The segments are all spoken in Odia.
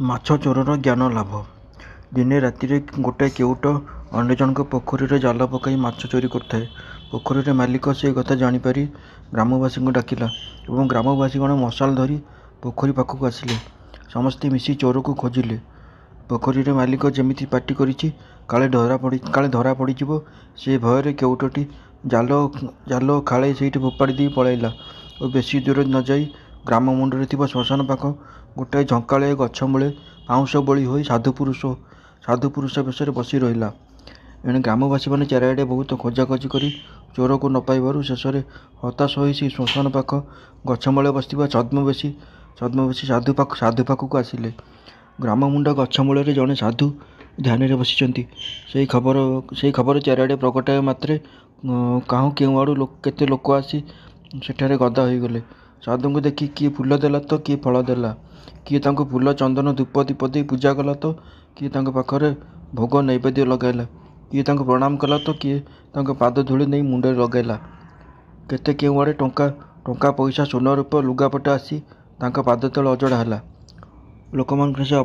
ମାଛ ଚୋରର ଜ୍ଞାନ ଲାଭ। ଦିନେ ରାତିରେ ଗୋଟାଏ କେଉଟ ଅନ୍ୟ ଜଣଙ୍କ ପୋଖରୀରେ ଜାଲ ପକାଇ ମାଛ ଚୋରି କରୁଥାଏ। ପୋଖରୀର ମାଲିକ ସେ କଥା ଜାଣିପାରି ଗ୍ରାମବାସୀଙ୍କୁ ଡାକିଲା ଏବଂ ଗ୍ରାମବାସୀଗଣ ମଶାଲ ଧରି ପୋଖରୀ ପାଖକୁ ଆସିଲେ। ସମସ୍ତେ ମିଶି ଚୋରକୁ ଖୋଜିଲେ। ପୋଖରୀର ମାଲିକ ଯେମିତି ପାଟି କରିଛି କାଳେ ଧରା ପଡ଼ିଯିବ, ସେ ଭୟରେ କେଉଟଟି ଜାଲ ଖାଳେ ସେଇଠି ଫୋପାଡ଼ି ଦେଇ ପଳାଇଲା ଓ ବେଶୀ ଦୂର ନ ଯାଇ ଗ୍ରାମ ମୁଣ୍ଡରେ ଥିବା ଶ୍ମଶାନ ପାଖ ଗୋଟାଏ ଝଙ୍କାଳିଆ ଗଛ ମୂଳେ ପାଉଁଶ ବୋଳି ହୋଇ ସାଧୁପୁରୁଷ ବେଶରେ ବସି ରହିଲା। ଏଣେ ଗ୍ରାମବାସୀମାନେ ଚାରିଆଡ଼େ ବହୁତ ଖୋଜାଖୋଜି କରି ଚୋରକୁ ନ ପାଇବାରୁ ଶେଷରେ ହତାଶ ହୋଇ ସେହି ଶ୍ମଶାନ ପାଖ ଗଛମୂଳେ ବସିଥିବା ଛଦ୍ମବେଶୀ ସାଧୁ ପାଖକୁ ଆସିଲେ। ଗ୍ରାମମୁଣ୍ଡ ଗଛ ମୂଳରେ ଜଣେ ସାଧୁ ଧ୍ୟାନରେ ବସିଛନ୍ତି। ସେହି ଖବର ଚାରିଆଡ଼େ ପ୍ରକଟ ହେବା ମାତ୍ରେ କାହୁଁ କେଉଁଆଡ଼ୁ କେତେ ଲୋକ ଆସି ସେଠାରେ ଗଦା ହୋଇଗଲେ। ସାଧୁଙ୍କୁ ଦେଖି କିଏ ଫୁଲ ଦେଲା ତ କିଏ ଫଳ ଦେଲା, କିଏ ତାଙ୍କୁ ଫୁଲ ଚନ୍ଦନ ଧୂପ ଦୀପ ଦେଇ ପୂଜା କଲା ତ କିଏ ତାଙ୍କ ପାଖରେ ଭୋଗ ନୈବେଦ୍ୟ ଲଗାଇଲା, କିଏ ତାଙ୍କୁ ପ୍ରଣାମ କଲା ତ କିଏ ତାଙ୍କ ପାଦ ଧୂଳି ନେଇ ମୁଣ୍ଡରେ ଲଗାଇଲା। କେତେ କେଉଁଆଡ଼େ ଟଙ୍କା ପଇସା ସୁନା ରୂପ ଲୁଗାପଟା ଆସି ତାଙ୍କ ପାଦ ତଳେ ଅଜଡ଼ା ହେଲା। ଲୋକମାନଙ୍କର ସେ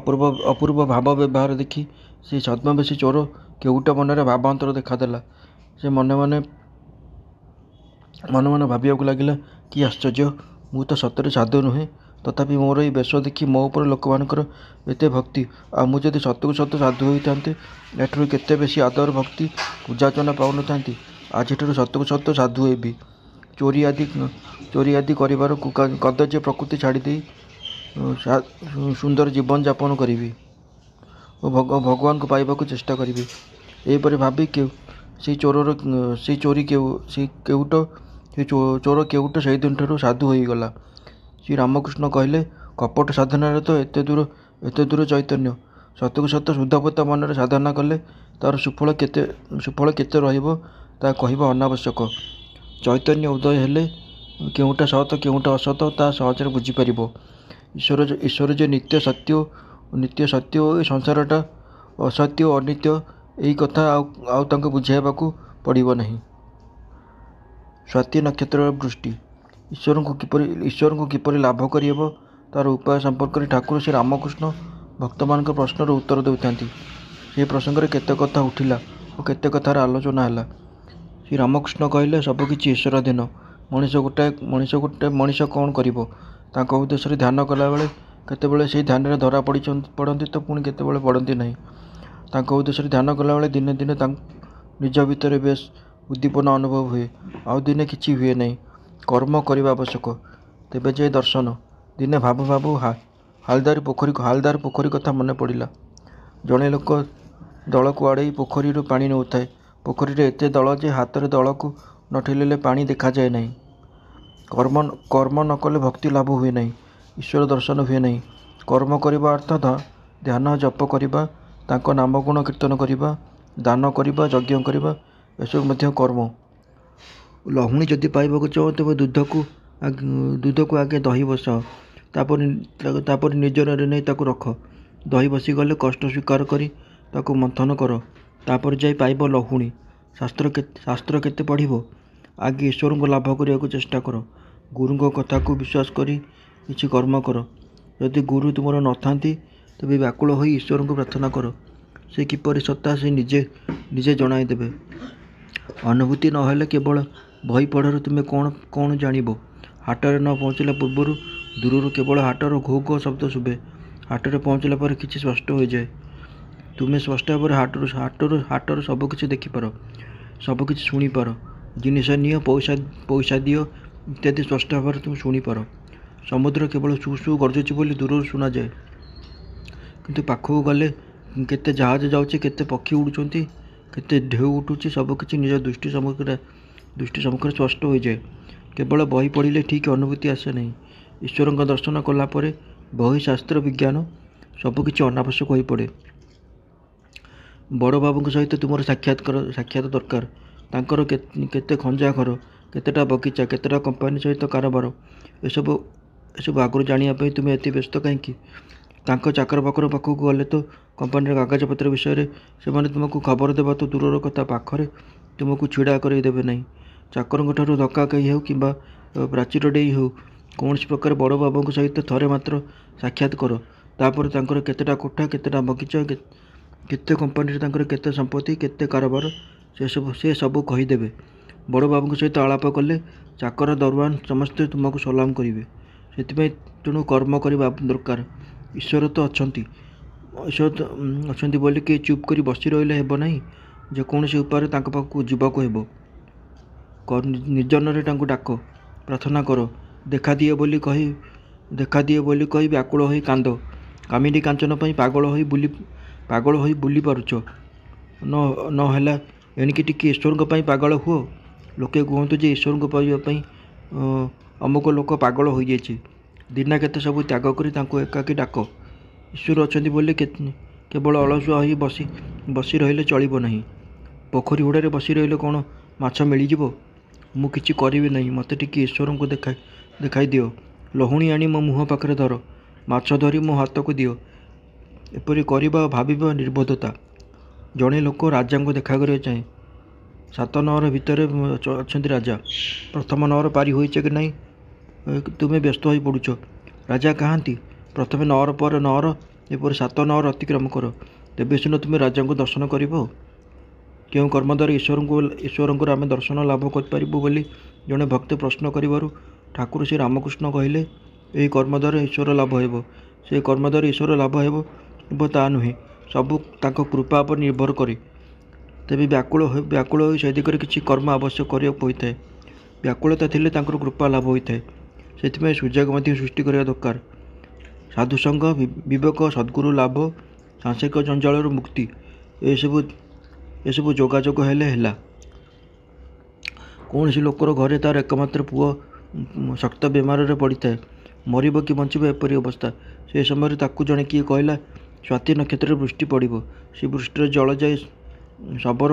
ଅପୂର୍ବ ଭାବ ବ୍ୟବହାର ଦେଖି ସେ ଛଦ୍ମବେଶୀ ଚୋର କେଉଟ ମନରେ ଭାବାନ୍ତର ଦେଖାଦେଲା। ସେ ମନେ ମନେ ଭାବିବାକୁ ଲାଗିଲା, କି ଆଶ୍ଚର୍ଯ୍ୟ, ମୁଁ ତ ସତରେ ସାଧୁ ନୁହେଁ, ତଥାପି ମୋର ଏହି ବେଶ ଦେଖି ମୋ ଉପରେ ଲୋକମାନଙ୍କର ଏତେ ଭକ୍ତି। ଆଉ ମୁଁ ଯଦି ସତକୁ ସତ ସାଧୁ ହୋଇଥାନ୍ତେ, ଏଠାରୁ କେତେ ବେଶୀ ଆଦର ଭକ୍ତି ପୂଜାର୍ଚ୍ଚନା ପାଉନଥାନ୍ତି। ଆଜିଠାରୁ ସତକୁ ସତ ସାଧୁ ହେବି। ଚୋରି ଆଦି କରିବାର କଦର୍ଯ୍ୟ ପ୍ରକୃତି ଛାଡ଼ିଦେଇ ସୁନ୍ଦର ଜୀବନ ଯାପନ କରିବି ଓ ଭଗବାନଙ୍କୁ ପାଇବାକୁ ଚେଷ୍ଟା କରିବି। ଏହିପରି ଭାବି ଚୋର କେଉଟ ସେହିଦିନଠାରୁ ସାଧୁ ହୋଇଗଲା। ଶ୍ରୀରାମକୃଷ୍ଣ କହିଲେ, କପଟ ସାଧନାରେ ତ ଏତେ ଦୂର ଚୈତନ୍ୟ। ସତକୁ ସତ ଶୁଦ୍ଧପୋତା ମନରେ ସାଧନା କଲେ ତାର ସୁଫଳ କେତେ ରହିବ ତାହା କହିବା ଅନାବଶ୍ୟକ। ଚୈତନ୍ୟ ଉଦୟ ହେଲେ କେଉଁଟା ସତ କେଉଁଟା ଅସତ ତାହା ସହଜରେ ବୁଝିପାରିବ। ଈଶ୍ୱର ଯେ ନିତ୍ୟ ସତ୍ୟ ଓ ଏ ସଂସାରଟା ଅସତ୍ୟ ଓ ଅନିତ୍ୟ, ଏହି କଥା ଆଉ ତାଙ୍କୁ ବୁଝାଇବାକୁ ପଡ଼ିବ ନାହିଁ। ସ୍ୱାତି ନକ୍ଷତ୍ରର ବୃଷ୍ଟି। ଈଶ୍ୱରଙ୍କୁ କିପରି ଲାଭ କରିହେବ ତାର ଉପାୟ ସମ୍ପର୍କରେ ଠାକୁର ଶ୍ରୀରାମକୃଷ୍ଣ ଭକ୍ତମାନଙ୍କ ପ୍ରଶ୍ନର ଉତ୍ତର ଦେଉଥାନ୍ତି। ସେହି ପ୍ରସଙ୍ଗରେ କେତେ କଥା ଉଠିଲା ଓ କେତେ କଥାର ଆଲୋଚନା ହେଲା। ଶ୍ରୀରାମକୃଷ୍ଣ କହିଲେ, ସବୁକିଛି ଈଶ୍ୱରାଧୀନ। ମଣିଷ କ'ଣ କରିବ? ତାଙ୍କ ଉଦ୍ଦେଶ୍ୟରେ ଧ୍ୟାନ କଲାବେଳେ କେତେବେଳେ ସେହି ଧ୍ୟାନରେ ଧରା ପଡ଼ନ୍ତି ତ ପୁଣି କେତେବେଳେ ପଡ଼ନ୍ତି ନାହିଁ। ତାଙ୍କ ଉଦ୍ଦେଶ୍ୟରେ ଧ୍ୟାନ କଲାବେଳେ ଦିନେ ଦିନେ ନିଜ ଭିତରେ ବେଶ୍ ଉଦ୍ଦୀପନା ଅନୁଭବ ହୁଏ, ଆଉ ଦିନେ କିଛି ହୁଏ ନାହିଁ। କର୍ମ କରିବା ଆବଶ୍ୟକ, ତେବେ ଯାଇ ଦର୍ଶନ। ଦିନେ ଭାବୁ ଭାବୁ ହାଲଦାର ପୋଖରୀ କଥା ମନେ ପଡ଼ିଲା। ଜଣେ ଲୋକ ଦଳକୁ ଆଡ଼େଇ ପୋଖରୀରୁ ପାଣି ନେଉଥାଏ। ପୋଖରୀରେ ଏତେ ଦଳ ଯେ ହାତରେ ଦଳକୁ ନ ଠେଲିଲେ ପାଣି ଦେଖାଯାଏ ନାହିଁ। କର୍ମ ନ କଲେ ଭକ୍ତି ଲାଭ ହୁଏ ନାହିଁ, ଈଶ୍ୱର ଦର୍ଶନ ହୁଏ ନାହିଁ। କର୍ମ କରିବା ଅର୍ଥ ଧ୍ୟାନ ଜପ କରିବା, ତାଙ୍କ ନାମ ଗୁଣ କୀର୍ତ୍ତନ କରିବା, ଦାନ କରିବା, ଯଜ୍ଞ କରିବା, ଏସବୁ ମଧ୍ୟ କର୍ମ। ଲହୁଣୀ ଯଦି ପାଇବାକୁ ଚାହ, ତେବେ ଦୁଧକୁ ଆଗେ ଦହି ବସାଅ, ତାପରେ ନିର୍ଜନରେ ନେଇ ତାକୁ ରଖ। ଦହି ବସିଗଲେ କଷ୍ଟ ସ୍ୱୀକାର କରି ତାକୁ ମନ୍ଥନ କର, ତାପରେ ଯାଇ ପାଇବ ଲହୁଣୀ। ଶାସ୍ତ୍ର କେତେ ପଢ଼ିବ? ଆଗେ ଈଶ୍ୱରଙ୍କୁ ଲାଭ କରିବାକୁ ଚେଷ୍ଟା କର। ଗୁରୁଙ୍କ କଥାକୁ ବିଶ୍ୱାସ କରି କିଛି କର୍ମ କର। ଯଦି ଗୁରୁ ତୁମର ନଥାନ୍ତି, ତେବେ ବ୍ୟାକୁଳ ହୋଇ ଈଶ୍ୱରଙ୍କୁ ପ୍ରାର୍ଥନା କର। ସେ କିପରି ସତ୍ତା ସେ ନିଜେ ଜଣାଇଦେବେ। ଅନୁଭୂତି ନ ହେଲେ କେବଳ ବହି ପଢ଼ାରୁ ତୁମେ କ'ଣ ଜାଣିବ? ହାଟରେ ନ ପହଞ୍ଚିଲା ପୂର୍ବରୁ ଦୂରରୁ କେବଳ ହାଟର ଘୋ ଘୋ ଶବ୍ଦ ଶୁଭେ। ହାଟରେ ପହଞ୍ଚିଲା ପରେ କିଛି ସ୍ପଷ୍ଟ ହୋଇଯାଏ। ତୁମେ ସ୍ପଷ୍ଟ ଭାବରେ ହାଟର ସବୁକିଛି ଦେଖିପାର, ସବୁକିଛି ଶୁଣିପାର। ଜିନିଷ ନିଅ, ପଇସା ଦିଅ ଇତ୍ୟାଦି ସ୍ପଷ୍ଟ ଭାବରେ ତୁମେ ଶୁଣିପାର। ସମୁଦ୍ର କେବଳ ସୁ ସୁ ଗର୍ଜୁଛି ବୋଲି ଦୂରରୁ ଶୁଣାଯାଏ, କିନ୍ତୁ ପାଖକୁ ଗଲେ କେତେ ଜାହାଜ ଯାଉଛି, କେତେ ପକ୍ଷୀ ଉଡ଼ୁଛନ୍ତି, କେତେ ଢେଉ ଉଠୁଛି, ସବୁକିଛି ନିଜ ଦୃଷ୍ଟି ସମ୍ମୁଖରେ ସ୍ପଷ୍ଟ ହୋଇଯାଏ। କେବଳ ବହି ପଢ଼ିଲେ ଠିକ୍ ଅନୁଭୂତି ଆସେ ନାହିଁ। ଈଶ୍ୱରଙ୍କ ଦର୍ଶନ କଲା ପରେ ବହି, ଶାସ୍ତ୍ର, ବିଜ୍ଞାନ ସବୁକିଛି ଅନାବଶ୍ୟକ ହୋଇପଡ଼େ। ବଡ଼ବାବୁଙ୍କ ସହିତ ତୁମର ସାକ୍ଷାତ ଦରକାର। ତାଙ୍କର କେତେ ଖଞ୍ଜା ଘର, କେତେଟା ବଗିଚା, କେତେଟା କମ୍ପାନୀ ସହିତ କାରବାର, ଏସବୁ ଆଗରୁ ଜାଣିବା ପାଇଁ ତୁମେ ଏତେ ବ୍ୟସ୍ତ କାହିଁକି? ତାଙ୍କ ଚାକର ବାକର ପାଖକୁ ଗଲେ ତ କମ୍ପାନୀର କାଗଜପତ୍ର ବିଷୟରେ ସେମାନେ ତୁମକୁ ଖବର ଦେବା ତ ଦୂରର କଥା, ପାଖରେ ତୁମକୁ ଛିଡ଼ା କରାଇ ଦେବେ ନାହିଁ। ଚାକରଙ୍କଠାରୁ ଧକ୍କା ଖାଇ ହେଉ କିମ୍ବା ପ୍ରାଚୀର ଡେଇଁ ହେଉ, କୌଣସି ପ୍ରକାରେ ବଡ଼ବାବୁଙ୍କ ସହିତ ଥରେ ମାତ୍ର ସାକ୍ଷାତ କର। ତାପରେ ତାଙ୍କର କେତେଟା କୋଠା, କେତେଟା ବଗିଚା, କେତେ କମ୍ପାନୀରେ ତାଙ୍କର କେତେ ସମ୍ପତ୍ତି, କେତେ କାରବାର, ସେ ସବୁ କହିଦେବେ। ବଡ଼ବାବୁଙ୍କ ସହିତ ଆଳାପ କଲେ ଚାକର ଦରୱାନ ସମସ୍ତେ ତୁମକୁ ସଲାମ କରିବେ। ସେଥିପାଇଁ ତେଣୁ କର୍ମ କରିବା ଦରକାର। ଈଶ୍ୱର ତ ଅଛନ୍ତି ବୋଲି କେହି ଚୁପ୍ କରି ବସି ରହିଲେ ହେବ ନାହିଁ। ଯେକୌଣସି ଉପାୟରେ ତାଙ୍କ ପାଖକୁ ଯିବାକୁ ହେବ। ନିର୍ଜନରେ ତାଙ୍କୁ ଡାକ, ପ୍ରାର୍ଥନା କର। ଦେଖାଦିଅ ବୋଲି କହି ବ୍ୟାକୁଳ ହୋଇ କାନ୍ଦ। କାମିନୀ କାଞ୍ଚନ ପାଇଁ ପାଗଳ ହୋଇ ବୁଲି ପାରୁଛ, ନ ହେଲା ଏଣିକି ଟିକେ ଈଶ୍ୱରଙ୍କ ପାଇଁ ପାଗଳ ହୁଅ। ଲୋକେ କୁହନ୍ତୁ ଯେ ଈଶ୍ୱରଙ୍କୁ ପାଇବା ପାଇଁ ଅମୁକ ଲୋକ ପାଗଳ ହୋଇଯାଇଛି। ଦିନା କେତେ ସବୁ ତ୍ୟାଗ କରି ତାଙ୍କୁ ଏକାକୀ ଡାକ। ଈଶ୍ୱର ଅଛନ୍ତି ବୋଲି କେବଳ ଅଳସୁଆ ହୋଇ ବସି ରହିଲେ ଚଳିବ ନାହିଁ। ପୋଖରୀ ହୁଡ଼ାରେ ବସି ରହିଲେ କ'ଣ ମାଛ ମିଳିଯିବ? ମୁଁ କିଛି କରିବି ନାହିଁ, ମୋତେ ଟିକେ ଈଶ୍ୱରଙ୍କୁ ଦେଖାଇ ଦିଅ। ଲହୁଣୀ ଆଣି ମୋ ମୁହଁ ପାଖରେ ଧର, ମାଛ ଧରି ମୋ ହାତକୁ ଦିଅ। ଏପରି କରିବା ଓ ଭାବିବା ନିର୍ବୋଧତା। ଜଣେ ଲୋକ ରାଜାଙ୍କୁ ଦେଖା କରିବାକୁ ଚାହେଁ। 7 ନଅର ଭିତରେ ଅଛନ୍ତି ରାଜା। ପ୍ରଥମ ନଅର ପାରି ହୋଇଛ କି ନାହିଁ ତୁମେ ବ୍ୟସ୍ତ ହୋଇ ପଡ଼ୁଛ। ରାଜା କାହାନ୍ତି? ପ୍ରଥମେ ନଅର ପରେ ନଅର, ଏପରି 7 ନଅର ଅତିକ୍ରମ କର, ତେବେ ସିନା ତୁମେ ରାଜାଙ୍କୁ ଦର୍ଶନ କରିବ। କେଉଁ କର୍ମ ଦ୍ୱାରା ଈଶ୍ୱରଙ୍କର ଆମେ ଦର୍ଶନ ଲାଭ କରିପାରିବୁ ବୋଲି ଜଣେ ଭକ୍ତ ପ୍ରଶ୍ନ କରିବାରୁ ଠାକୁର ଶ୍ରୀ ରାମକୃଷ୍ଣ କହିଲେ, ଏହି କର୍ମ ଦ୍ୱାରା ଈଶ୍ୱର ଲାଭ ହେବ। ସେ କର୍ମ ଦ୍ୱାରା ଈଶ୍ୱର ଲାଭ ହେବ ତା ନୁହେଁ, ସବୁ ତାଙ୍କ କୃପା ଉପରେ ନିର୍ଭର କରେ। ତେବେ ବ୍ୟାକୁଳ ହୋଇ ସେ ଦିଗରେ କିଛି କର୍ମ ଆବଶ୍ୟକ କରିବାକୁ ହୋଇଥାଏ। ବ୍ୟାକୁଳତା ଥିଲେ ତାଙ୍କର କୃପା ଲାଭ ହୋଇଥାଏ। ସେଥିପାଇଁ ସୁଯୋଗ ମଧ୍ୟ ସୃଷ୍ଟି କରିବା ଦରକାର। ସାଧୁସଙ୍ଗ, ବିବେକ, ସଦ୍ଗୁରୁ ଲାଭ, ସାଂସାରିକ ଜଞ୍ଜାଳରୁ ମୁକ୍ତି, ଏସବୁ ଯୋଗାଯୋଗ ହେଲେ ହେଲା। କୌଣସି ଲୋକର ଘରେ ତା'ର ଏକମାତ୍ର ପୁଅ ଶକ୍ତ ବେମାରରେ ପଡ଼ିଥାଏ। ମରିବ କି ବଞ୍ଚିବ ଏପରି ଅବସ୍ଥା। ସେ ସମୟରେ ତାକୁ ଜଣେ କିଏ କହିଲା, ସ୍ୱାତି ନକ୍ଷତ୍ରରେ ବୃଷ୍ଟି ପଡ଼ିବ। ସେ ବୃଷ୍ଟିର ଜଳ ଯାଇ ଶବର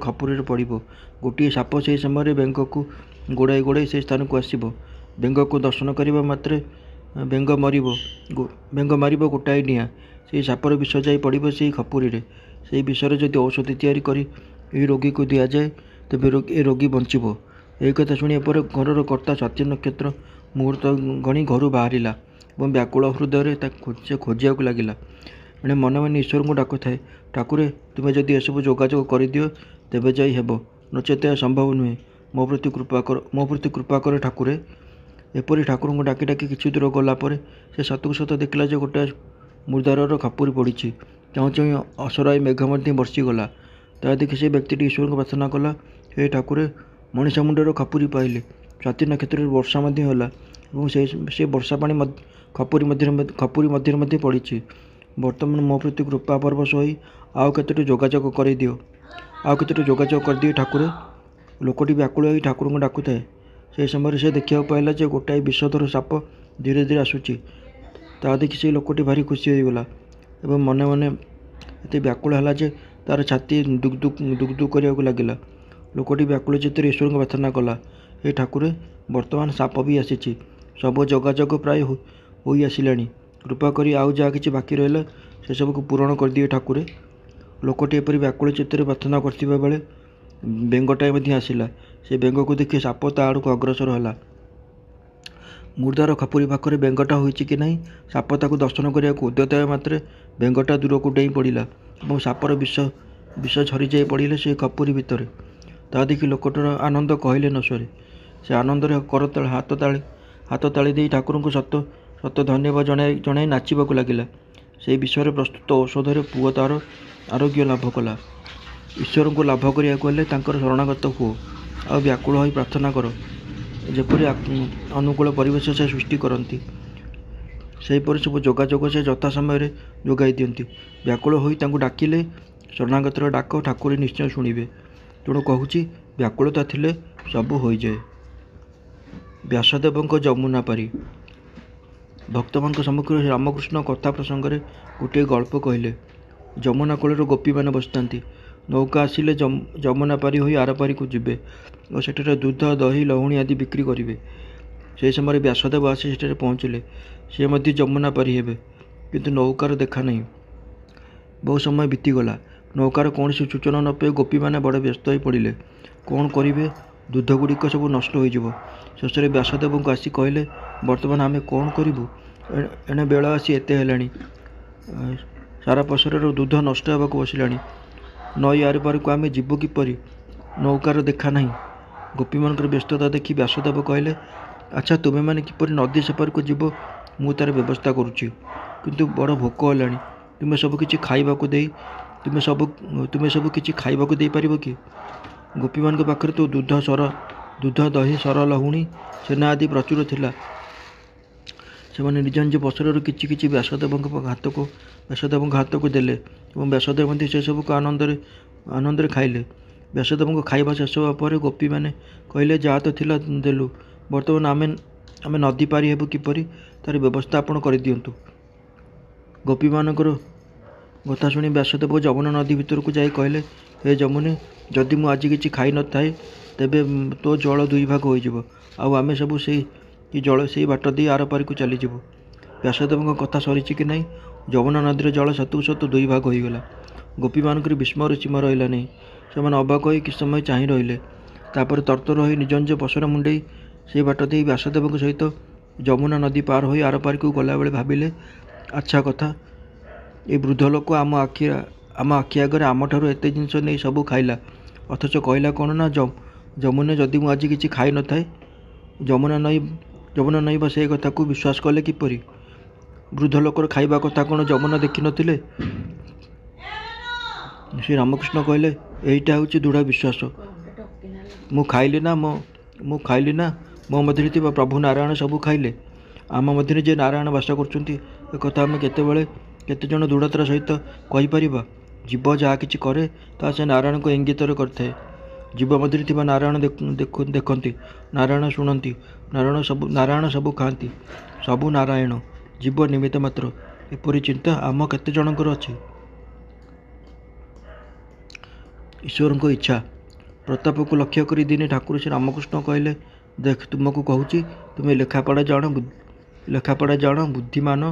ଖପୁରିରେ ପଡ଼ିବ। ଗୋଟିଏ ସାପ ସେହି ସମୟରେ ବେଙ୍ଗକୁ ଗୋଡ଼ାଇ ସେହି ସ୍ଥାନକୁ ଆସିବ। ବେଙ୍ଗକୁ ଦର୍ଶନ କରିବା ମାତ୍ରେ ବେଙ୍ଗ ମାରିବ ଗୋଟାଏ ନିଆଁ। ସେହି ସାପର ବିଷ ଯାଇ ପଡ଼ିବ ସେହି ଖପୁରିରେ। ସେହି ବିଷରେ ଯଦି ଔଷଧ ତିଆରି କରି ଏହି ରୋଗୀକୁ ଦିଆଯାଏ, ତେବେ ଏ ରୋଗୀ ବଞ୍ଚିବ। ଏହି କଥା ଶୁଣିବା ପରେ ଘରର କର୍ତ୍ତା ସ୍ୱାତି ନକ୍ଷତ୍ର ମୁହୂର୍ତ୍ତ ଗଣି ଘରୁ ବାହାରିଲା ଏବଂ ବ୍ୟାକୁଳ ହୃଦୟରେ ସେ ଖୋଜିବାକୁ ଲାଗିଲା। ଏଣେ ମନେ ମନେ ଈଶ୍ୱରଙ୍କୁ ଡାକୁଥାଏ, ଠାକୁରେ, ତୁମେ ଯଦି ଏସବୁ ଯୋଗାଯୋଗ କରିଦିଅ ତେବେ ଯାଇ ହେବ, ନଚେତ ଏହା ସମ୍ଭବ ନୁହେଁ। ମୋ ପ୍ରତି କୃପା କର ଠାକୁରେ। ଏପରି ଠାକୁରଙ୍କୁ ଡାକି ଡାକି କିଛି ଦୂର ଗଲା ପରେ ସେ ସତକୁ ସତ ଦେଖିଲା ଯେ ଗୋଟାଏ ମୁର୍ଦ୍ଦାରର ଖପୁରି ପଡ଼ିଛି। ଚାହୁଁ ଚାହୁଁ ଅସରାଏ ମେଘ ମଧ୍ୟ ବର୍ଷିଗଲା। ତାହା ଦେଖି ସେ ବ୍ୟକ୍ତିଟି ଈଶ୍ୱରଙ୍କୁ ପ୍ରାର୍ଥନା କଲା, ହେ ଠାକୁରେ, ମଣିଷ ମୁଣ୍ଡର ଖପୁରି ପାଇଲେ। ସ୍ୱାତି ନକ୍ଷତ୍ରରେ ବର୍ଷା ମଧ୍ୟ ହେଲା ଏବଂ ସେ ବର୍ଷା ପାଣି ଖପୁରି ମଧ୍ୟରେ ମଧ୍ୟ ପଡ଼ିଛି। ବର୍ତ୍ତମାନ ମୋ ପ୍ରତି କୃପା ପରବଶ ହୋଇ ଆଉ କେତୋଟି ଯୋଗାଯୋଗ କରିଦିଅ ଠାକୁରେ। ଲୋକଟି ବ୍ୟାକୁଳ ହୋଇ ଠାକୁରଙ୍କୁ ଡାକୁଥାଏ। ସେହି ସମୟରେ ସେ ଦେଖିବାକୁ ପାଇଲା ଯେ ଗୋଟାଏ ବିଷଧର ସାପ ଧୀରେ ଧୀରେ ଆସୁଛି। ତାହା ଦେଖି ସେହି ଲୋକଟି ଭାରି ଖୁସି ହୋଇଗଲା ଏବଂ ମନେ ମନେ ଏତେ ବ୍ୟାକୁଳ ହେଲା ଯେ ତା'ର ଛାତି ଦୁକ୍ ଦୁକ୍ କରିବାକୁ ଲାଗିଲା। ଲୋକଟି ବ୍ୟାକୁଳ ଚିତ୍ତରେ ଈଶ୍ୱରଙ୍କୁ ପ୍ରାର୍ଥନା କଲା, ହେ ଠାକୁରେ, ବର୍ତ୍ତମାନ ସାପ ବି ଆସିଛି। ସବୁ ଯୋଗାଯୋଗ ପ୍ରାୟ ହୋଇ ଆସିଲାଣି। କୃପା କରି ଆଉ ଯାହା କିଛି ବାକି ରହିଲା ସେସବୁକୁ ପୂରଣ କରିଦିଏ ଠାକୁରେ। ଲୋକଟି ଏପରି ବ୍ୟାକୁଳ ଚିତ୍ତରେ ପ୍ରାର୍ଥନା କରିଥିବା ବେଳେ ବେଙ୍ଗଟାଏ ମଧ୍ୟ ଆସିଲା। ସେ ବେଙ୍ଗକୁ ଦେଖି ସାପ ତା ଆଡ଼କୁ ଅଗ୍ରସର ହେଲା। ମୁର୍ଦ୍ଦାର ଖପୁରି ପାଖରେ ବେଙ୍ଗଟା ହୋଇଛି କି ନାହିଁ, ସାପ ତାକୁ ଦର୍ଶନ କରିବାକୁ ଉଦ୍ୟତ ହେବା ମାତ୍ରେ ବେଙ୍ଗଟା ଦୂରକୁ ଡେଇଁ ପଡ଼ିଲା ଏବଂ ସାପର ବିଷ ଝରିଯାଇ ପଡ଼ିଲେ ସେ ଖପୁରି ଭିତରେ। ତାହା ଦେଖି ଲୋକଟିର ଆନନ୍ଦ କହିଲେ ନ ସରେ। ସେ ଆନନ୍ଦରେ ହାତ ତାଳି ଦେଇ ଠାକୁରଙ୍କୁ ସତ ଧନ୍ୟବାଦ ଜଣାଇ ନାଚିବାକୁ ଲାଗିଲା। ସେହି ବିଷୟରେ ପ୍ରସ୍ତୁତ ଔଷଧରେ ପୁଅ ତା'ର ଆରୋଗ୍ୟ ଲାଭ କଲା। ଈଶ୍ୱରଙ୍କୁ ଲାଭ କରିବାକୁ ହେଲେ ତାଙ୍କର ଶରଣାଗତ ହୁଅ ଆଉ ବ୍ୟାକୁଳ ହୋଇ ପ୍ରାର୍ଥନା କର। ଯେପରି ଅନୁକୂଳ ପରିବେଶ ସେ ସୃଷ୍ଟି କରନ୍ତି, ସେହିପରି ସବୁ ଯୋଗାଯୋଗ ସେ ଯଥା ସମୟରେ ଯୋଗାଇ ଦିଅନ୍ତି। ବ୍ୟାକୁଳ ହୋଇ ତାଙ୍କୁ ଡାକିଲେ ଶରଣାଗତର ଡାକ ଠାକୁରେ ନିଶ୍ଚୟ ଶୁଣିବେ। ତେଣୁ କହୁଛି, ବ୍ୟାକୁଳତା ଥିଲେ ସବୁ ହୋଇଯାଏ। ବ୍ୟାସଦେବଙ୍କ ଯମୁନା ପାରି। ଭକ୍ତମାନଙ୍କ ସମ୍ମୁଖରେ ରାମକୃଷ୍ଣ କଥା ପ୍ରସଙ୍ଗରେ ଗୋଟିଏ ଗଳ୍ପ କହିଲେ। ଯମୁନା କୂଳରେ ଗୋପୀମାନେ ବସିଥାନ୍ତି। ନୌକା ଆସିଲେ ଯମୁନା ପାରି ହୋଇ ଆରପାରିକୁ ଯିବେ ଓ ସେଠାରେ ଦୁଧ, ଦହି, ଲହୁଣୀ ଆଦି ବିକ୍ରି କରିବେ। ସେହି ସମୟରେ ବ୍ୟାସଦେବ ଆସି ସେଠାରେ ପହଞ୍ଚିଲେ। ସେ ମଧ୍ୟ ଯମୁନା ପାରି ହେବେ, କିନ୍ତୁ ନୌକାର ଦେଖା ନାହିଁ। ବହୁ ସମୟ ବିତିଗଲା। ନୌକାର କୌଣସି ସୂଚନା ନ ପାଇ ଗୋପୀମାନେ ବଡ଼ ବ୍ୟସ୍ତ ହୋଇ ପଡ଼ିଲେ। କ'ଣ କରିବେ? ଦୁଧଗୁଡ଼ିକ ସବୁ ନଷ୍ଟ ହୋଇଯିବ। ଶେଷରେ ବ୍ୟାସଦେବଙ୍କୁ ଆସି କହିଲେ, ବର୍ତ୍ତମାନ ଆମେ କ'ଣ କରିବୁ? ଏଣେ ବେଳ ଆସି ଏତେ ହେଲାଣି, ସାରା ପସରର ଦୁଧ ନଷ୍ଟ ହେବାକୁ ବସିଲାଣି। ନଈ ଆରପାରିକୁ ଆମେ ଯିବୁ କିପରି? ନୌକାର ଦେଖା ନାହିଁ। ଗୋପୀମାନଙ୍କର ବ୍ୟସ୍ତତା ଦେଖି ବ୍ୟାସଦେବ କହିଲେ, ଆଚ୍ଛା, ତୁମେମାନେ କିପରି ନଦୀ ସେପାରିକୁ ଯିବ ମୁଁ ତା'ର ବ୍ୟବସ୍ଥା କରୁଛି। କିନ୍ତୁ ବଡ଼ ଭୋକ ହେଲାଣି। ତୁମେ ସବୁ କିଛି ଖାଇବାକୁ ଦେଇପାରିବ କି? ଗୋପୀମାନଙ୍କ ପାଖରେ ତ ଦୁଧ, ଦହି, ସର, ଲହୁଣୀ, ଛେନା ଆଦି ପ୍ରଚୁର ଥିଲା। ସେମାନେ ନିଜ ନିଜ ପସରରୁ କିଛି କିଛି ବ୍ୟାସଦେବଙ୍କ ହାତକୁ ଦେଲେ ଏବଂ ବ୍ୟାସଦେବ ମଧ୍ୟ ସେସବୁକୁ ଆନନ୍ଦରେ ଖାଇଲେ। ବ୍ୟାସଦେବଙ୍କ ଖାଇବା ଶେଷ ହେବା ପରେ ଗୋପୀମାନେ କହିଲେ, ଯାହା ତ ଥିଲା ଦେଲୁ, ବର୍ତ୍ତମାନ ଆମେ ନଦୀ ପାରି ହେବୁ କିପରି, ତା'ର ବ୍ୟବସ୍ଥା ଆପଣ କରିଦିଅନ୍ତୁ। ଗୋପୀମାନଙ୍କର କଥା ଶୁଣି ବ୍ୟାସଦେବ ଯମୁନା ନଦୀ ଭିତରକୁ ଯାଇ କହିଲେ, ହେ ଯମୁନେ, ଯଦି ମୁଁ ଆଜି କିଛି ଖାଇ ନଥାଏ ତେବେ ତୋ ଜଳ ଦୁଇ ଭାଗ ହୋଇଯିବ, ଆଉ ଆମେ ସବୁ ସେଇ ବାଟ ଦେଇ ଆରପାରିକୁ ଚାଲିଯିବୁ। ବ୍ୟାସଦେବଙ୍କ କଥା ସରିଛି କି ନାହିଁ, ଯମୁନା ନଦୀର ଜଳ ସତକୁ ସତ ଦୁଇ ଭାଗ ହୋଇଗଲା। ଗୋପୀମାନଙ୍କର ବିସ୍ମୟର ସୀମା ରହିଲା ନାହିଁ। ସେମାନେ ଅବାକ ହୋଇ କିଛି ସମୟ ଚାହିଁ ରହିଲେ। ତାପରେ ତରତର ହୋଇ ନିଜ ନିଜ ପସରା ମୁଣ୍ଡେଇ ସେଇ ବାଟ ଦେଇ ବ୍ୟାସଦେବଙ୍କ ସହିତ ଯମୁନା ନଦୀ ପାର ହୋଇ ଆରପାରିକୁ ଗଲାବେଳେ ଭାବିଲେ, ଆଚ୍ଛା କଥା, ଏ ବୃଦ୍ଧ ଲୋକ ଆମ ଆଖି ଆଗରେ ଆମଠାରୁ ଏତେ ଜିନିଷ ନେଇ ସବୁ ଖାଇଲା, ଅଥଚ କହିଲା କ'ଣ ନା, ଯମୁନା, ଯଦି ମୁଁ ଆଜି କିଛି ଖାଇ ନଥାଏ, ଯମୁନା ନଈ ବା ସେ କଥାକୁ ବିଶ୍ୱାସ କଲେ କିପରି? ବୃଦ୍ଧ ଲୋକର ଖାଇବା କଥା କ'ଣ ଯମୁନା ଦେଖିନଥିଲେ? ଶ୍ରୀରାମକୃଷ୍ଣ କହିଲେ, ଏଇଟା ହେଉଛି ଦୃଢ଼ ବିଶ୍ୱାସ। ମୁଁ ଖାଇଲି ନା, ମୋ ମଧ୍ୟରେ ଥିବା ପ୍ରଭୁ ନାରାୟଣ ସବୁ ଖାଇଲେ। ଆମ ମଧ୍ୟରେ ଯେ ନାରାୟଣ ବାସ କରୁଛନ୍ତି, ଏକଥା ଆମେ କେତେଜଣ ଦୃଢ଼ତାର ସହିତ କହିପାରିବା? ଜୀବ ଯାହା କିଛି କରେ ତାହା ସେ ନାରାୟଣଙ୍କ ଇଙ୍ଗିତରେ କରିଥାଏ। ଜୀବ ମଧ୍ୟରେ ଥିବା ନାରାୟଣ ଦେଖନ୍ତି, ନାରାୟଣ ଶୁଣନ୍ତି, ନାରାୟଣ ସବୁ ଖାଆନ୍ତି। ସବୁ ନାରାୟଣ, ଜୀବ ନିମିତ୍ତ ମାତ୍ର, ଏପରି ଚିନ୍ତା ଆମ କେତେ ଜଣଙ୍କର ଅଛି? ଈଶ୍ୱରଙ୍କ ଇଚ୍ଛା। ପ୍ରତାପକୁ ଲକ୍ଷ୍ୟ କରି ଦିନେ ଠାକୁର ଶ୍ରୀରାମକୃଷ୍ଣ କହିଲେ, ଦେଖ, ତୁମକୁ କହୁଛି, ତୁମେ ଲେଖାପଢ଼ା ଜାଣ, ବୁଦ୍ଧିମାନ,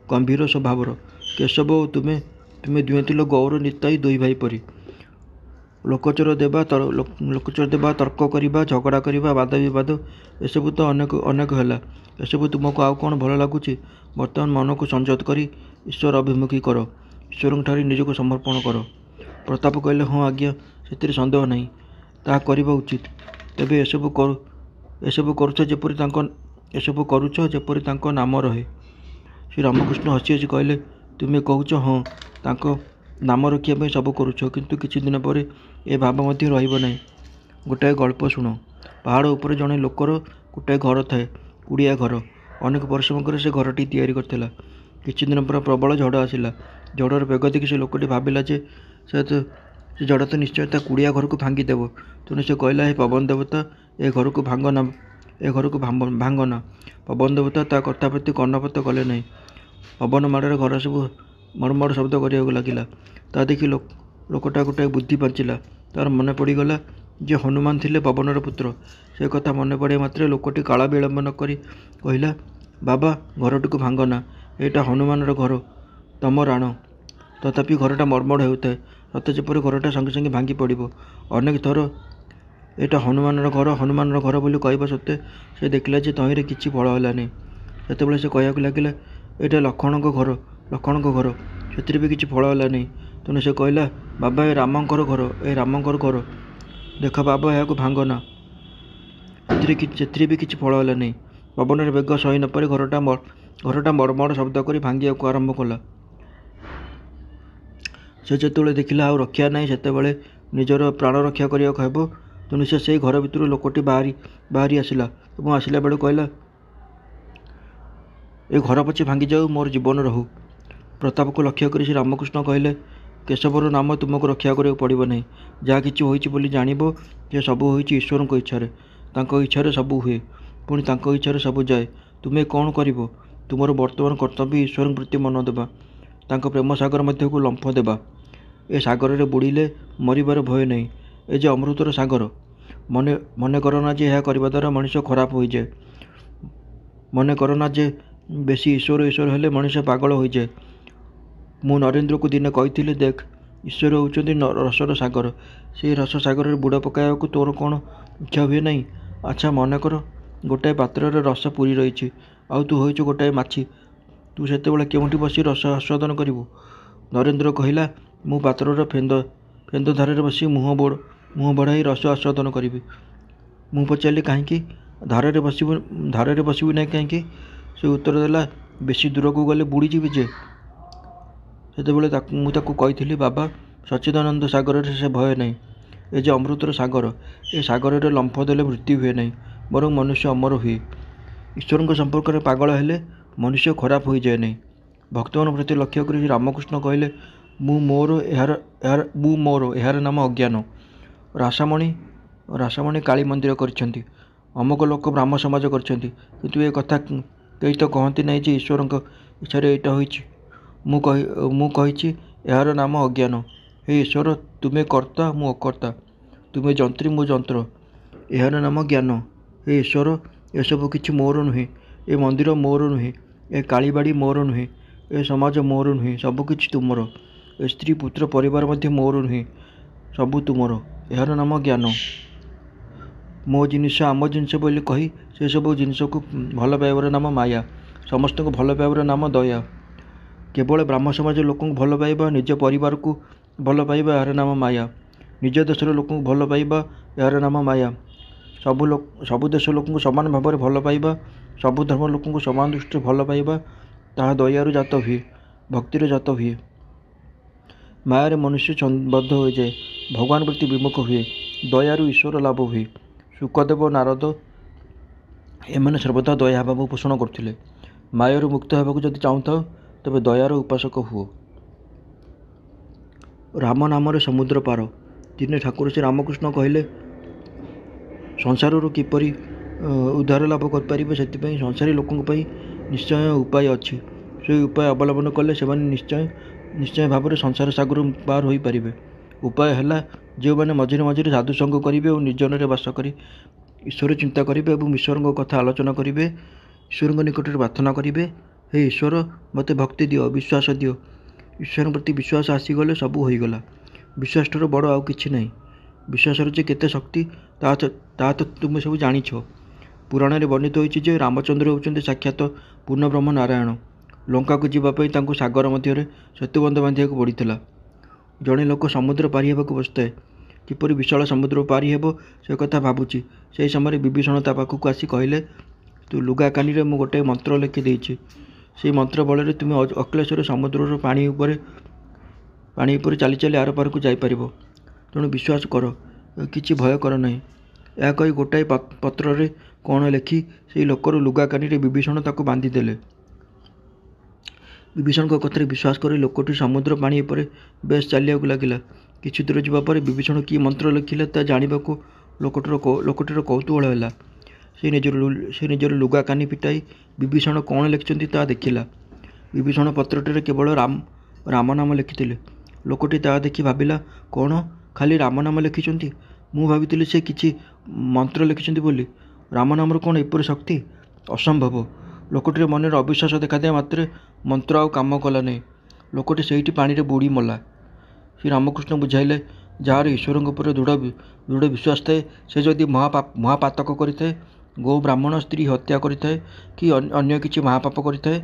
ଗମ୍ଭୀର ସ୍ୱଭାବର। କେଶବ ଓ ତୁମେ ଦୁହେଁ ଥିଲ ଗୌର ନିତାଇ ଦୁଇ ଭାଇ ପରି। ଲୋକଚର ଦେବା, ତର୍କ କରିବା, ଝଗଡ଼ା କରିବା, ବାଦବିବାଦ, ଏସବୁ ତ ଅନେକ ହେଲା। ଏସବୁ ତୁମକୁ ଆଉ କ'ଣ ଭଲ ଲାଗୁଛି? ବର୍ତ୍ତମାନ ମନକୁ ସଂଯତ କରି ଈଶ୍ୱର ଅଭିମୁଖୀ କର, ଈଶ୍ୱରଙ୍କଠାରେ ନିଜକୁ ସମର୍ପଣ କର। ପ୍ରତାପ କହିଲେ, ହଁ ଆଜ୍ଞା, ସେଥିରେ ସନ୍ଦେହ ନାହିଁ, ତାହା କରିବା ଉଚିତ। ତେବେ ଏସବୁ କରୁଛ ଯେପରି ତାଙ୍କ ନାମ ରହେ। ଶ୍ରୀରାମକୃଷ୍ଣ ହସି ହସି କହିଲେ, ତୁମେ କହୁଛ, ହଁ, ତାଙ୍କ ନାମ ରଖିବା ପାଇଁ ସବୁ କରୁଛ, କିନ୍ତୁ କିଛି ଦିନ ପରେ ଏ ଭାବ ମଧ୍ୟ ରହିବ ନାହିଁ। ଗୋଟାଏ ଗଳ୍ପ ଶୁଣ। ପାହାଡ଼ ଉପରେ ଜଣେ ଲୋକର ଗୋଟାଏ ଘର ଥାଏ, କୁଡ଼ିଆ ଘର। ଅନେକ ପରିଶ୍ରମ କରି ସେ ଘରଟି ତିଆରି କରିଥିଲା। କିଛି ଦିନ ପରେ ପ୍ରବଳ ଝଡ଼ ଆସିଲା। ଝଡ଼ର ବେଗ ଦେଖି ସେ ଲୋକଟି ଭାବିଲା ଯେ ସେ ଝଡ଼ ତ ନିଶ୍ଚୟ ତା କୁଡ଼ିଆ ଘରକୁ ଭାଙ୍ଗିଦେବ। ତେଣୁ ସେ କହିଲା, ହେ ପବନ ଦେବତା, ଏ ଘରକୁ ଭାଙ୍ଗନା। ପବନ ଦେବତା ତା କଥା ପ୍ରତି କର୍ଣ୍ଣପାତ କଲେ ନାହିଁ। ପବନ ମାଡ଼ରେ ଘର ସବୁ ମଡ଼ମଡ଼ ଶବ୍ଦ କରିବାକୁ ଲାଗିଲା। ତା ଦେଖି ଲୋକଟା ଗୋଟାଏ ବୁଦ୍ଧି ପାଞ୍ଚିଲା। ତାର ମନେ ପଡ଼ିଗଲା ଯେ ହନୁମାନ ଥିଲେ ପବନର ପୁତ୍ର। ସେ କଥା ମନେ ପଡ଼ିବା ମାତ୍ରେ ଲୋକଟି କାଳ ବିଳମ୍ବ ନ କରି କହିଲା, ବାବା, ଘରଟିକୁ ଭାଙ୍ଗନା। ଏଇଟା ହନୁମାନର ଘର, ତମ ରାଣ। ତଥାପି ଘରଟା ମଡ଼ମଡ଼ ହେଉଥାଏ, ସତେ ଯେପରି ଘରଟା ସଙ୍ଗେ ସଙ୍ଗେ ଭାଙ୍ଗି ପଡ଼ିବ। ଅନେକ ଥର ଏଇଟା ହନୁମାନର ଘର ବୋଲି କହିବା ସତ୍ତ୍ୱେ ସେ ଦେଖିଲା ଯେ ତହିଁରେ କିଛି ଫଳ ହେଲାନି। ସେତେବେଳେ ସେ କହିବାକୁ ଲାଗିଲା, ଏଇଟା ଲକ୍ଷ୍ମଣଙ୍କ ଘର, ସେଥିରେ ବି କିଛି ଫଳ ହେଲାନି। ତେଣୁ ସେ କହିଲା, ବାବା, ଏ ରାମଙ୍କର ଘର, ଦେଖ ବାବା, ଏହାକୁ ଭାଙ୍ଗନା। ସେଥିରେ ବି କିଛି ଫଳ ହେଲାନି। ପବନର ବେଗ ସହି ନ ପାରି ଘରଟା ମଡ଼ମଡ଼ ଶବ୍ଦ କରି ଭାଙ୍ଗିବାକୁ ଆରମ୍ଭ କଲା। ସେ ଯେତେବେଳେ ଦେଖିଲା ଆଉ ରକ୍ଷା ନାହିଁ, ସେତେବେଳେ ନିଜର ପ୍ରାଣ ରକ୍ଷା କରିବାକୁ ହେବ। ତେଣୁ ସେ ସେଇ ଘର ଭିତରୁ ଲୋକଟି ବାହାରି ଆସିଲା ଏବଂ ଆସିଲା ବେଳେ କହିଲା, ଏ ଘର ପଛେ ଭାଙ୍ଗିଯାଉ, ମୋର ଜୀବନ ରହୁ। ପ୍ରତାପକୁ ଲକ୍ଷ୍ୟ କରି ଶ୍ରୀରାମକୃଷ୍ଣ କହିଲେ, କେଶବର ନାମ ତୁମକୁ ରକ୍ଷା କରିବାକୁ ପଡ଼ିବ ନାହିଁ। ଯାହା କିଛି ହୋଇଛି ବୋଲି ଜାଣିବ ଯେ ସବୁ ହୋଇଛି ଈଶ୍ୱରଙ୍କ ଇଚ୍ଛାରେ। ତାଙ୍କ ଇଚ୍ଛାରେ ସବୁ ହୁଏ, ପୁଣି ତାଙ୍କ ଇଚ୍ଛାରେ ସବୁ ଯାଏ। ତୁମେ କ'ଣ କରିବ? ତୁମର ବର୍ତ୍ତମାନ କର୍ତ୍ତବ୍ୟ ଈଶ୍ୱରଙ୍କ ପ୍ରତି ମନ ଦେବା, ତାଙ୍କ ପ୍ରେମ ସାଗର ମଧ୍ୟକୁ ଲମ୍ଫ ଦେବା। ଏ ସାଗରରେ ବୁଡ଼ିଲେ ମରିବାର ଭୟ ନାହିଁ। ଏ ଯେ ଅମୃତର ସାଗର। ମନେ କର ନା ଯେ ଏହା କରିବା ଦ୍ୱାରା ମଣିଷ ଖରାପ ହୋଇଯାଏ। ମନେ କର ନା ଯେ ବେଶୀ ଈଶ୍ୱର ହେଲେ ମଣିଷ ପାଗଳ ହୋଇଯାଏ। ମୁଁ ନରେନ୍ଦ୍ରକୁ ଦିନେ କହିଥିଲି, ଦେଖ, ଈଶ୍ୱର ହେଉଛନ୍ତି ରସର ସାଗର। ସେହି ରସ ସାଗରରେ ବୁଡ଼ ପକାଇବାକୁ ତୋର କ'ଣ ଇଚ୍ଛା ହୁଏ ନାହିଁ? ଆଚ୍ଛା, ମନେ କର, ଗୋଟାଏ ପାତ୍ରରେ ରସ ପୂରି ରହିଛି, ଆଉ ତୁ ହୋଇଛୁ ଗୋଟାଏ ମାଛି। ତୁ ସେତେବେଳେ କେଉଁଠି ବସି ରସ ଆସ୍ୱାଦନ କରିବୁ? ନରେନ୍ଦ୍ର କହିଲା, ମୁଁ ପାତ୍ରର ଫେନ୍ଦ ଧାରରେ ବସି ମୁହଁ ବଢ଼ାଇ ରସ ଆସ୍ୱାଦନ କରିବି। ମୁଁ ପଚାରିଲି, କାହିଁକି? ଧାରରେ ବସିବୁ ନାହିଁ କାହିଁକି? ସେ ଉତ୍ତର ଦେଲା, ବେଶୀ ଦୂରକୁ ଗଲେ ବୁଡ଼ିଯିବି ଯେ। ସେତେବେଳେ ମୁଁ ତାକୁ କହିଥିଲି, ବାବା, ସଚ୍ଚିଦାନନ୍ଦ ସାଗରରେ ସେ ଭୟ ନାହିଁ। ଏ ଯେ ଅମୃତର ସାଗର, ଏ ସାଗରରେ ଲମ୍ଫ ଦେଲେ ମୃତ୍ୟୁ ହୁଏ ନାହିଁ, ବରଂ ମନୁଷ୍ୟ ଅମର ହୁଏ। ଈଶ୍ୱରଙ୍କ ସମ୍ପର୍କରେ ପାଗଳ ହେଲେ ମନୁଷ୍ୟ ଖରାପ ହୋଇଯାଏ ନାହିଁ। ଭକ୍ତମାନଙ୍କ ପ୍ରତି ଲକ୍ଷ୍ୟ କରି ରାମକୃଷ୍ଣ କହିଲେ, ମୁଁ ମୋର, ଏହାର ନାମ ଅଜ୍ଞାନ। ରାସାମଣୀ କାଳୀ ମନ୍ଦିର କରିଛନ୍ତି, ଅମକ ଲୋକ ବ୍ରାହ୍ମ ସମାଜ କରିଛନ୍ତି, କିନ୍ତୁ ଏ କଥା କେହି ତ କହନ୍ତି ନାହିଁ ଯେ ଈଶ୍ୱରଙ୍କ ଇଚ୍ଛାରେ ଏଇଟା ହୋଇଛି। ମୁଁ କହିଛି, ଏହାର ନାମ ଅଜ୍ଞାନ। ହେ ଈଶ୍ୱର, ତୁମେ କର୍ତ୍ତା, ମୁଁ ଅକର୍ତ୍ତା, ତୁମେ ଯନ୍ତ୍ରୀ, ମୁଁ ଯନ୍ତ୍ର, ଏହାର ନାମ ଜ୍ଞାନ। ହେ ଈଶ୍ୱର, ଏସବୁ କିଛି ମୋର ନୁହେଁ। ଏ ମନ୍ଦିର ମୋର ନୁହେଁ, ଏ କାଳିବାଡ଼ି ମୋର ନୁହେଁ, ଏ ସମାଜ ମୋର ନୁହେଁ, ସବୁ କିଛି ତୁମର। ଏ ସ୍ତ୍ରୀ, ପୁତ୍ର, ପରିବାର ମଧ୍ୟ ମୋର ନୁହେଁ, ସବୁ ତୁମର, ଏହାର ନାମ ଜ୍ଞାନ। ମୋ ଜିନିଷ, ଆମ ଜିନିଷ ବୋଲି କହି ସେସବୁ ଜିନିଷକୁ ଭଲ ପାଇବାର ନାମ ମାୟା, ସମସ୍ତଙ୍କୁ ଭଲ ପାଇବାର ନାମ ଦୟା। କେବଳ ବ୍ରାହ୍ମ ସମାଜ ଲୋକଙ୍କୁ ଭଲ ପାଇବା, ନିଜ ପରିବାରକୁ ଭଲ ପାଇବା, ଏହାର ନାମ ମାୟା। ନିଜ ଦେଶର ଲୋକଙ୍କୁ ଭଲ ପାଇବା, ଏହାର ନାମ ମାୟା। ସବୁ ଦେଶ ଲୋକଙ୍କୁ ସମାନ ଭାବରେ ଭଲ ପାଇବା, ସବୁ ଧର୍ମ ଲୋକଙ୍କୁ ସମାନ ଦୃଷ୍ଟିରେ ଭଲ ପାଇବା, ତାହା ଦୟାରୁ ଜାତ ହୁଏ, ଭକ୍ତିରେ ଜାତ ହୁଏ। ମାୟାରେ ମନୁଷ୍ୟ ବଦ୍ଧ ହୋଇଯାଏ, ଭଗବାନ ପ୍ରତି ବିମୁଖ ହୁଏ, ଦୟାରୁ ଈଶ୍ୱର ଲାଭ ହୁଏ। ଶୁକଦେବ, ନାରଦ ଏମାନେ ସର୍ବଦା ଦୟା ଭାବ ପୋଷଣ କରୁଥିଲେ। ମାୟାରୁ ମୁକ୍ତ ହେବାକୁ ଯଦି ଚାହୁଁଥାଅ, ତେବେ ଦୟାର ଉପାସକ ହୁଅ। ରାମ ନାମରେ ସମୁଦ୍ର ପାର। ଦିନେ ଠାକୁର ଶ୍ରୀ ରାମକୃଷ୍ଣ କହିଲେ, ସଂସାରରୁ କିପରି ଉଦ୍ଧାର ଲାଭ କରିପାରିବେ, ସେଥିପାଇଁ ସଂସାରୀ ଲୋକଙ୍କ ପାଇଁ ନିଶ୍ଚୟ ଉପାୟ ଅଛି। ସେହି ଉପାୟ ଅବଲମ୍ବନ କଲେ ସେମାନେ ନିଶ୍ଚୟ ଭାବରେ ସଂସାର ସାଗର ପାର ହୋଇପାରିବେ। ଉପାୟ ହେଲା, ଯେଉଁମାନେ ମଝିରେ ମଝିରେ ସାଧୁସଙ୍ଗ କରିବେ ଓ ନିର୍ଜନରେ ବାସ କରି ଈଶ୍ୱର ଚିନ୍ତା କରିବେ ଏବଂ ଈଶ୍ୱରଙ୍କ କଥା ଆଲୋଚନା କରିବେ, ଈଶ୍ୱରଙ୍କ ନିକଟରେ ପ୍ରାର୍ଥନା କରିବେ, ହେ ଈଶ୍ୱର, ମୋତେ ଭକ୍ତି ଦିଅ, ବିଶ୍ୱାସ ଦିଅ। ଈଶ୍ୱରଙ୍କ ପ୍ରତି ବିଶ୍ୱାସ ଆସିଗଲେ ସବୁ ହୋଇଗଲା। ବିଶ୍ୱାସଠାରୁ ବଡ଼ ଆଉ କିଛି ନାହିଁ। ବିଶ୍ୱାସର ଯେ କେତେ ଶକ୍ତି, ତାହା ତ ତୁମେ ସବୁ ଜାଣିଛ। ପୁରାଣରେ ବର୍ଣ୍ଣିତ ହୋଇଛି ଯେ ରାମଚନ୍ଦ୍ର ହେଉଛନ୍ତି ସାକ୍ଷାତ ପୂର୍ଣ୍ଣବ୍ରହ୍ମ ନାରାୟଣ। ଲଙ୍କାକୁ ଯିବା ପାଇଁ ତାଙ୍କୁ ସାଗର ମଧ୍ୟରେ ସେତୁବନ୍ଧ ବାନ୍ଧିବାକୁ ପଡ଼ିଥିଲା। ଜଣେ ଲୋକ ସମୁଦ୍ର ପାରି ହେବାକୁ ବସିଥାଏ। କିପରି ବିଶାଳ ସମୁଦ୍ର ପାରି ହେବ ସେ କଥା ଭାବୁଛି, ସେହି ସମୟରେ ବିଭୀଷଣ ତା ପାଖକୁ ଆସି କହିଲେ, ତୁ ଲୁଗା କାନିରେ ମୁଁ ଗୋଟାଏ ମନ୍ତ୍ର ଲେଖି ଦେଇଛି। ସେହି ମନ୍ତ୍ର ବଳରେ ତୁମେ ଅକ୍ଳେଶରେ ସମୁଦ୍ରର ପାଣି ଉପରେ ଚାଲି ଚାଲି ଆରପାରିକୁ ଯାଇପାରିବ। ତେଣୁ ବିଶ୍ୱାସ କର, କିଛି ଭୟ କର ନାହିଁ। ଏହା କହି ଗୋଟାଏ ପତ୍ରରେ କ'ଣ ଲେଖି ସେହି ଲୋକର ଲୁଗା କାନିରେ ବିଭୀଷଣ ତାକୁ ବାନ୍ଧିଦେଲେ। ବିଭୀଷଣଙ୍କ କଥାରେ ବିଶ୍ୱାସ କରି ଲୋକଟି ସମୁଦ୍ର ପାଣି ଉପରେ ବେଶ ଚାଲିବାକୁ ଲାଗିଲା। କିଛି ଦୂର ଯିବା ପରେ ବିଭୀଷଣ କି ମନ୍ତ୍ର ଲେଖିଲା ତାହା ଜାଣିବାକୁ ଲୋକଟିର କୌତୂହଳ ହେଲା। ସେ ନିଜର ଲୁଗା କାନି ଫିଟାଇ ବିଭୀଷଣ କ'ଣ ଲେଖିଛନ୍ତି ତାହା ଦେଖିଲା। ବିଭୀଷଣ ପତ୍ରଟିରେ କେବଳ ରାମ ନାମ ଲେଖିଥିଲେ। ଲୋକଟି ତାହା ଦେଖି ଭାବିଲା, କ'ଣ ଖାଲି ରାମ ନାମ ଲେଖିଛନ୍ତି? ମୁଁ ଭାବିଥିଲି ସେ କିଛି ମନ୍ତ୍ର ଲେଖିଛନ୍ତି ବୋଲି। ରାମ ନାମର କ'ଣ ଏପରି ଶକ୍ତି? ଅସମ୍ଭବ। ଲୋକଟିର ମନରେ ଅବିଶ୍ୱାସ ଦେଖାଦେବା ମାତ୍ରେ ମନ୍ତ୍ର ଆଉ କାମ କଲା ନାହିଁ। ଲୋକଟି ସେଇଠି ପାଣିରେ ବୁଡ଼ି ମଲା। ଶ୍ରୀ ରାମକୃଷ୍ଣ ବୁଝାଇଲେ, ଯାହାର ଈଶ୍ୱରଙ୍କ ଉପରେ ଦୃଢ଼ ବିଶ୍ୱାସ ଥାଏ, ସେ ଯଦି ମହାପାତକ କରିଥାଏ, ଗୋ ବ୍ରାହ୍ମଣ ସ୍ତ୍ରୀ ହତ୍ୟା କରିଥାଏ କି ଅନ୍ୟ କିଛି ମହାପାପ କରିଥାଏ,